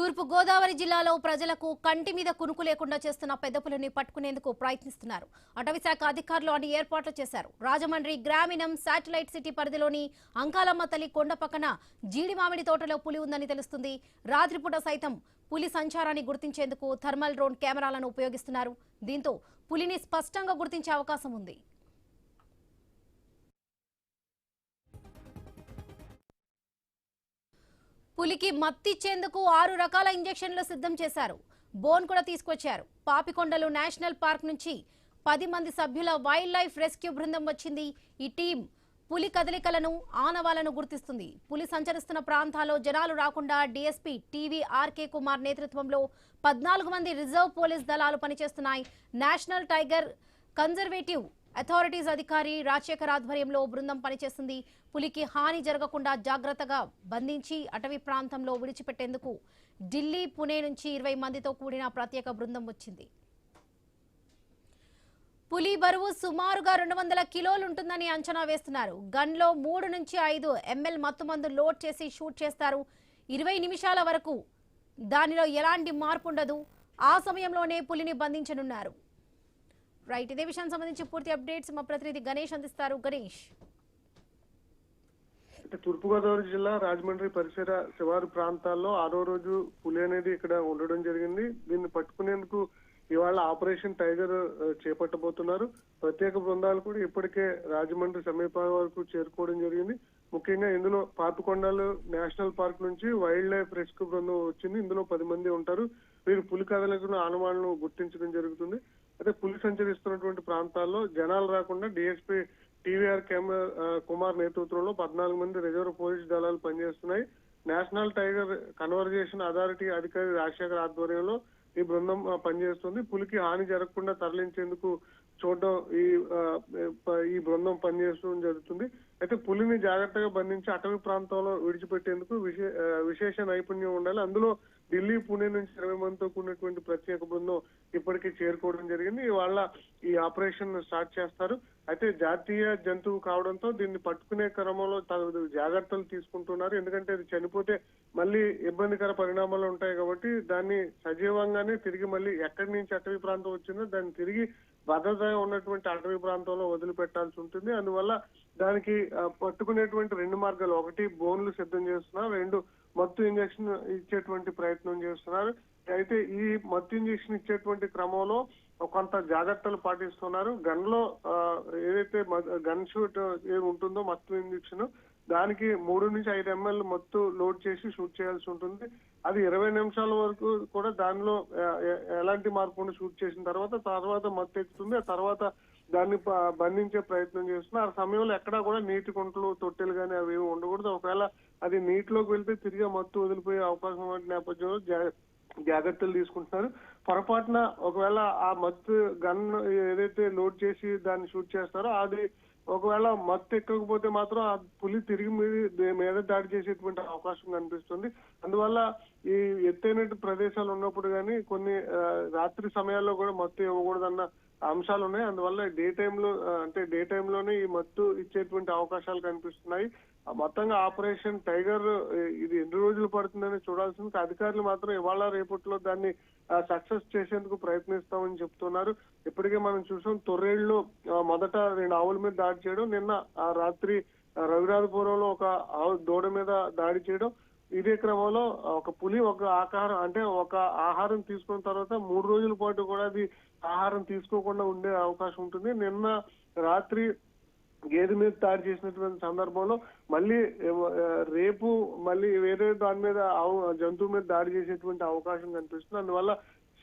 తూర్పు గోదావరి జిల్లాలో ప్రజలకు కంటి మీద కునుకు లేకుండా చేస్తున్న పెద్దపులిని పట్టుకునేందుకు ప్రయత్నిస్తున్నారు. అటవీశాఖ అధికారులు అన్ని ఏర్పాట్లు చేశారు. రాజమండ్రి గ్రామీణం శాటిలైట్ సిటీ పరిధిలోని అంకాలమ్మ తల్లి కొండ పక్కన జీడి మామిడి తోటలో పులి ఉందని తెలుస్తుంది. రాత్రిపూట సైతం పులి సంచారాన్ని గుర్తించేందుకు థర్మల్ డ్రోన్ కెమెరాలను ఉపయోగిస్తున్నారు. దీంతో పులిని స్పష్టంగా గుర్తించే అవకాశం ఉంది. పులికి మత్తిచ్చేందుకు 6 రకాల ఇంజెక్షన్లు సిద్ధం చేశారు. బోన్ కూడా తీసుకొచ్చారు. పాపికొండలు నేషనల్ పార్క్ నుంచి 10 మంది సభ్యుల వైల్డ్ లైఫ్ రెస్క్యూ బృందం వచ్చింది. ఈ టీం పులి కదలికలను, ఆనవాలను గుర్తిస్తుంది. పులి సంచరిస్తున్న ప్రాంతాల్లో జనాలు రాకుండా డీఎస్పీ టీవీ ఆర్కే కుమార్ నేతృత్వంలో 14 మంది రిజర్వ్ పోలీస్ దళాలు పనిచేస్తున్నాయి. నేషనల్ టైగర్ కన్జర్వేటివ్ అథారిటీస్ అధికారి రాజశేఖర్ ఆధ్వర్యంలో బృందం పనిచేస్తుంది. పులికి హాని జరగకుండా జాగ్రత్తగా బంధించి అటవీ ప్రాంతంలో విడిచిపెట్టేందుకు ఢిల్లీ, పుణే నుంచి 20 మందితో కూడిన ప్రత్యేక బృందం వచ్చింది. పులి బరువు సుమారుగా 200 కిలోలు ఉంటుందని అంచనా వేస్తున్నారు. గన్లో 3 నుంచి 5 ml మత్తుమందు లోడ్ చేసి షూట్ చేస్తారు. 20 నిమిషాల వరకు దానిలో ఎలాంటి మార్పు ఉండదు. ఆ సమయంలోనే పులిని బంధించనున్నారు. రైట్, ఇదే విషయానికి సంబంధించి పూర్తి అప్డేట్స్ మా ప్రతినిధి గణేష్ అందిస్తారు. గణేష్, తూర్పుగోదావరి జిల్లా రాజమండ్రి పరిసర శివారు ప్రాంతాల్లో 6వ రోజు పులి అనేది ఇక్కడ ఉండడం జరిగింది. దీన్ని పట్టుకునేందుకు ఇవాళ ఆపరేషన్ టైగర్ చేపట్టబోతున్నారు. ప్రత్యేక బృందాలు కూడా ఇప్పటికే రాజమండ్రి సమీప వరకు చేరుకోవడం జరిగింది. ముఖ్యంగా ఇందులో పాపికొండలు నేషనల్ పార్క్ నుంచి వైల్డ్ లైఫ్ రెస్క్యూ బృందం వచ్చింది. ఇందులో 10 మంది ఉంటారు. వీరు పులి కదలికను, ఆనవాళ్లను గుర్తించడం జరుగుతుంది. అయితే పులి సంచరిస్తున్నటువంటి ప్రాంతాల్లో జనాలు రాకుండా డీఎస్పీ టీవీఆర్ కుమార్ నేతృత్వంలో 14 మంది రిజర్వ్ పోలీస్ దళాలు పనిచేస్తున్నాయి. నేషనల్ టైగర్ కన్వర్జేషన్ అథారిటీ అధికారి రాజశేఖర్ ఆధ్వర్యంలో ఈ బృందం పనిచేస్తుంది. పులికి హాని జరగకుండా తరలించేందుకు చూడడం ఈ బృందం పనిచేయడం జరుగుతుంది. అయితే పులిని జాగ్రత్తగా బంధించి అటవీ ప్రాంతంలో విడిచిపెట్టేందుకు విశేష నైపుణ్యం ఉండాలి. అందులో ఢిల్లీ, పుణే నుంచి 20 మందితో కూడినటువంటి ప్రత్యేక బృందం ఇప్పటికీ చేరుకోవడం జరిగింది. ఇవాళ ఈ ఆపరేషన్ స్టార్ట్ చేస్తారు. అయితే జాతీయ జంతువు కావడంతో దీన్ని పట్టుకునే క్రమంలో జాగ్రత్తలు తీసుకుంటున్నారు. ఎందుకంటే అది చనిపోతే మళ్ళీ ఇబ్బందికర పరిణామాలు ఉంటాయి కాబట్టి దాన్ని సజీవంగానే తిరిగి మళ్ళీ ఎక్కడి నుంచి అటవీ ప్రాంతం వచ్చిందో దాన్ని తిరిగి భద్రతగా ఉన్నటువంటి అటవీ ప్రాంతంలో వదిలిపెట్టాల్సి ఉంటుంది. అందువల్ల దానికి పట్టుకునేటువంటి 2 మార్గాలు, ఒకటి బోన్లు సిద్ధం చేస్తున్నారు, 2 మత్తు ఇంజక్షన్ ఇచ్చేటువంటి ప్రయత్నం చేస్తున్నారు. అయితే ఈ మత్తు ఇంజక్షన్ ఇచ్చేటువంటి క్రమంలో కొంత జాగ్రత్తలు పాటిస్తున్నారు. గన్ లో ఏదైతే గన్ షూట్ ఏది ఉంటుందో మత్తు ఇంజక్షన్, దానికి 3 నుంచి 5 ml మత్తు లోడ్ చేసి షూట్ చేయాల్సి ఉంటుంది. అది 20 నిమిషాల వరకు కూడా దానిలో ఎలాంటి మార్పు షూట్ చేసిన తర్వాత మత్తు ఎక్కుతుంది. ఆ తర్వాత దాన్ని బంధించే ప్రయత్నం చేస్తున్నారు. ఆ సమయంలో ఎక్కడా కూడా నీటి కుంటలు, తొట్టెలు కానీ అవి ఉండకూడదు. ఒకవేళ అది నీటిలోకి వెళ్తే తిరిగి మత్తు వదిలిపోయే అవకాశం వంటి నేపథ్యంలో జాగ్రత్తలు తీసుకుంటున్నారు. పొరపాటున ఒకవేళ ఆ మత్తు గన్ ఏదైతే లోడ్ చేసి దాన్ని షూట్ చేస్తారో అది ఒకవేళ మత్తు ఎక్కకపోతే మాత్రం ఆ పులి తిరిగి మీద దాడి చేసేటువంటి అవకాశం కనిపిస్తుంది. అందువల్ల ఈ ఎత్తైన ప్రదేశాలు ఉన్నప్పుడు కానీ కొన్ని రాత్రి సమయాల్లో కూడా మత్తు ఇవ్వకూడదన్న అంశాలు ఉన్నాయి. అందువల్ల డే టైంలోనే ఈ మత్తు ఇచ్చేటువంటి అవకాశాలు కనిపిస్తున్నాయి. మొత్తంగా ఆపరేషన్ టైగర్ ఇది ఎన్ని రోజులు పడుతుందని చూడాల్సింది. అధికారులు మాత్రం ఇవాళ రేపట్లో దాన్ని సక్సెస్ చేసేందుకు ప్రయత్నిస్తామని చెప్తున్నారు. ఇప్పటికే మనం చూసాం తొర్రేళ్ళు మొదట 2 ఆవుల మీద దాడి చేయడం, నిన్న రాత్రి రఘునాథపురంలో ఒక దూడ మీద దాడి చేయడం. ఇదే క్రమంలో ఒక పులి ఒక ఆహారం తీసుకున్న తర్వాత 3 రోజుల పాటు కూడా అది ఆహారం తీసుకోకుండా ఉండే అవకాశం ఉంటుంది. నిన్న రాత్రి గేదె మీద దాడి చేసినటువంటి సందర్భంలో మళ్ళీ రేపు మళ్ళీ వేరే దాని మీద జంతువు మీద దాడి చేసేటువంటి అవకాశం కనిపిస్తుంది. అందువల్ల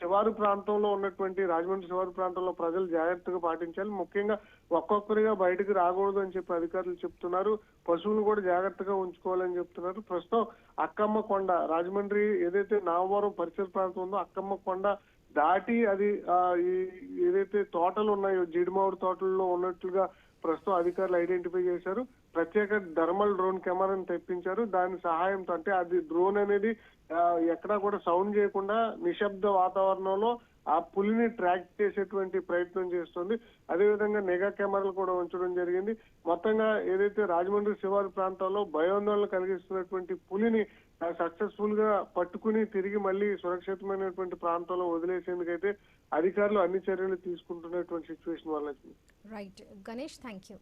శివారు ప్రాంతంలో ఉన్నటువంటి రాజమండ్రి శివారు ప్రాంతంలో ప్రజలు జాగ్రత్తగా పాటించాలి. ముఖ్యంగా ఒక్కొక్కరిగా బయటకు రాకూడదు అని చెప్పి అధికారులు చెప్తున్నారు. పశువులు కూడా జాగ్రత్తగా ఉంచుకోవాలని చెప్తున్నారు. ప్రస్తుతం అక్కమ్మ కొండ, రాజమండ్రి ఏదైతే నామవరం పరిసర ప్రాంతం ఉందో అక్కమ్మ కొండ దాటి అది ఏదైతే తోటలు ఉన్నాయో జీడిమామిడి తోటల్లో ఉన్నట్లుగా ప్రస్తుతం అధికారులు ఐడెంటిఫై చేశారు. ప్రత్యేక థర్మల్ డ్రోన్ కెమెరాను తెప్పించారు. దాని సహాయంతో అంటే అది డ్రోన్ అనేది ఎక్కడా కూడా సౌండ్ చేయకుండా నిశ్శబ్ద వాతావరణంలో ఆ పులిని ట్రాక్ చేసేటువంటి ప్రయత్నం చేస్తుంది. అదేవిధంగా నిఘా కెమెరాలు కూడా ఉంచడం జరిగింది. మొత్తంగా ఏదైతే రాజమండ్రి శివారు ప్రాంతాల్లో భయాందోళన కలిగిస్తున్నటువంటి పులిని సక్సెస్ఫుల్ గా పట్టుకుని తిరిగి మళ్ళీ సురక్షితమైనటువంటి ప్రాంతంలో వదిలేసేందుకైతే అధికారులు అన్ని చర్యలు తీసుకుంటున్నటువంటి సిచ్యువేషన్ వల్ల. Right Ganesh, thank you.